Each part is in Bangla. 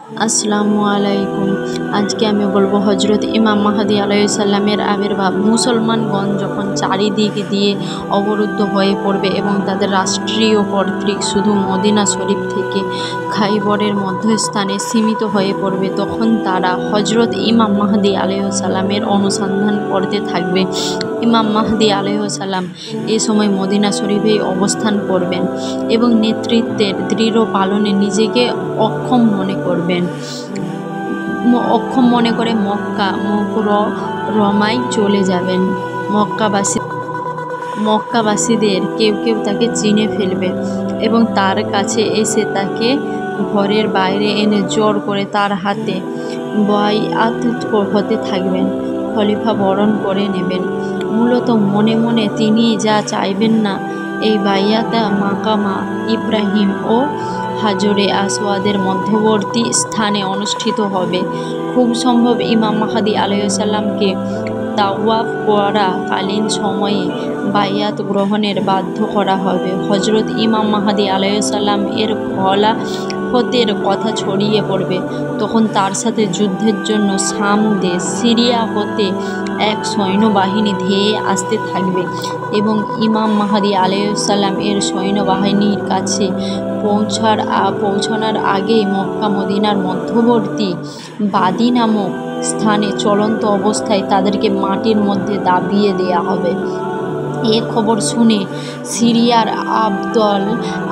আসসালামু আলাইকুম। আজকে আমি বলবো হজরত ইমাম মাহদী আলাইহিসসালামের আবির্ভাব। মুসলমানগণ যখন চারিদিক দিয়ে অবরুদ্ধ হয়ে পড়বে এবং তাদের রাষ্ট্রীয় কর্তৃক শুধু মদিনা শরীফ থেকে খাইবরের মধ্যস্থানে সীমিত হয়ে পড়বে, তখন তারা হজরত ইমাম মাহদী আলাইহিসসালামের অনুসন্ধান করতে থাকবে। ইমাম মাহদী আলাইহিসসালাম এ সময় মদিনা শরীফেই অবস্থান করবেন এবং নেতৃত্বের দৃঢ় পালনে নিজেকে অক্ষম মনে করবেন। অক্ষম মনে করে মক্কা মুকররমায় চলে যাবেন। মক্কাবাসীদের কেউ কেউ তাকে চিনে ফেলবে এবং তার কাছে এসে তাকে ঘরের বাইরে এনে জোর করে তার হাতে বাইআত হতে থাকবেন, খলিফা বরণ করে নেবেন। মূলত মনে মনে তিনি যা চাইবেন না, এই বাইআত মাকামা ইব্রাহিম ও হাজরে আসওয়াদের মধ্যবর্তী স্থানে অনুষ্ঠিত হবে। খুব সম্ভব ইমাম মাহদী আলাইহিসসালামকে তাওয়াফ করাকালীন সময়ে বাইআত গ্রহণের বাধ্য করা হবে। হজরত ইমাম মাহদী আলাইহিসসালাম এর খলাফতের কথা ছড়িয়ে পড়বে, তখন তার সাথে যুদ্ধের জন্য শাম দেশ সিরিয়া হতে এক সৈন্যবাহিনী ধেয়ে আসতে থাকবে এবং ইমাম মাহদী আলাইহিসসালাম এর সৈন্যবাহিনীর কাছে পৌঁছানোর আগেই মক্কা মদিনার মধ্যবর্তী বাদি নামক স্থানে চলন্ত অবস্থায় তাদেরকে মাটির মধ্যে দাবিয়ে দেয়া হবে। এ খবর শুনে সিরিয়ার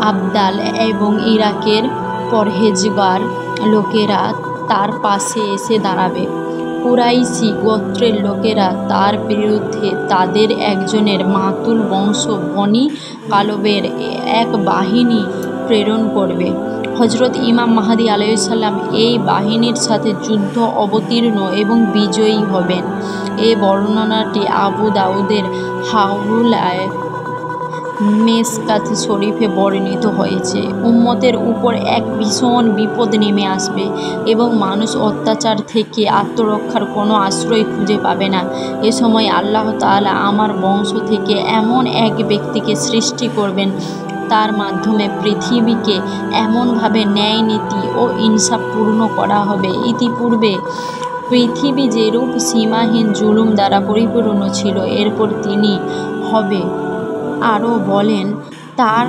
আবদাল এবং ইরাকের পরহেজগার লোকেরা তার পাশে এসে দাঁড়াবে। কুরাইশি গোত্রের লোকেরা তার বিরুদ্ধে তাদের একজনের মাতুল বংশ বনি কালবের এক বাহিনী প্রেরণ করবে। হজরত ইমাম মাহদী আলাইহিসসালাম এই বাহিনীর সাথে যুদ্ধ অবতীর্ণ এবং বিজয়ী হবেন। এ বর্ণনাটি আবু দাউদের হাওলায় মেশকাত শরীফে বর্ণিত হয়েছে। উম্মতের উপর এক ভীষণ বিপদ নেমে আসবে এবং মানুষ অত্যাচার থেকে আত্মরক্ষার কোনো আশ্রয় খুঁজে পাবে না। এ সময় আল্লাহ তাআলা আমার বংশ থেকে এমন এক ব্যক্তিকে সৃষ্টি করবেন, তার মাধ্যমে পৃথিবীকে এমনভাবে ন্যায় নীতি ও ইনসাফ পূর্ণ করা হবে। ইতিপূর্বে পৃথিবী যেরূপ সীমাহীন জুলুম দ্বারা পরিপূর্ণ ছিল, এরপর তিনি হবে। আরও বলেন, তার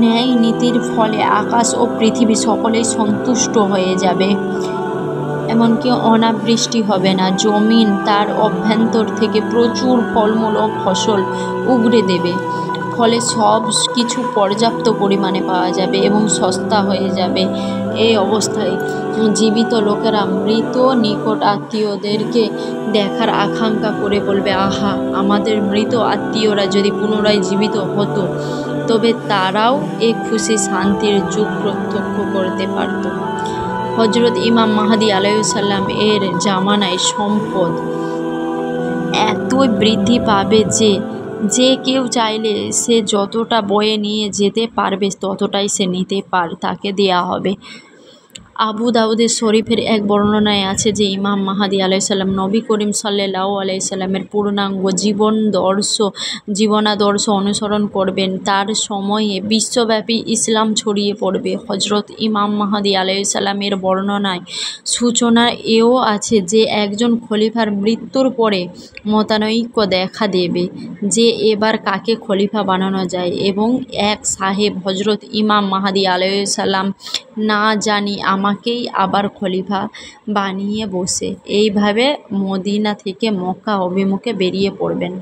ন্যায় নীতির ফলে আকাশ ও পৃথিবী সকলেই সন্তুষ্ট হয়ে যাবে, এমনকি অনাবৃষ্টি হবে না। জমিন তার অভ্যন্তর থেকে প্রচুর ফলমূল ও ফসল উগরে দেবে, ফলে সব কিছু পর্যাপ্ত পরিমাণে পাওয়া যাবে এবং সস্তা হয়ে যাবে। এই অবস্থায় জীবিত লোকেরা মৃত নিকট আত্মীয়দেরকে দেখার আকাঙ্ক্ষা করে বলবে, আহা, আমাদের মৃত আত্মীয়রা যদি পুনরায় জীবিত হতো, তবে তারাও এ খুশি শান্তির যুগ প্রত্যক্ষ করতে পারত। হজরত ইমাম মাহদী আলাইহিসসালাম এর জামানায় সম্পদ এতই বৃদ্ধি পাবে যে কেউ চাইলে সে যতটা বয়ে নিয়ে যেতে পারবে ততটাই সে তাকে দেয়া হবে। আবু দাউদের শরীফের এক বর্ণনায় আছে যে ইমাম মাহদী আলাইহিসসালাম নবী করিম সাল্লাল্লাহু আলাইহি সাল্লামের পূর্ণাঙ্গ জীবনাদর্শ অনুসরণ করবেন। তার সময়ে বিশ্বব্যাপী ইসলাম ছড়িয়ে পড়বে। হজরত ইমাম মাহদী আলাইহিসসালামের বর্ণনায় সূচনা এও আছে যে একজন খলিফার মৃত্যুর পরে মতানৈক্য দেখা দেবে যে এবার কাকে খলিফা বানানো যায়, এবং এক সাহেব হজরত ইমাম মাহদী আলাইহিসসালাম না জানি আমাকেই আবার খলিফা বানিয়ে বসে। এইভাবে মদিনা থেকে মক্কা অভিমুখে বেরিয়ে পড়বেন।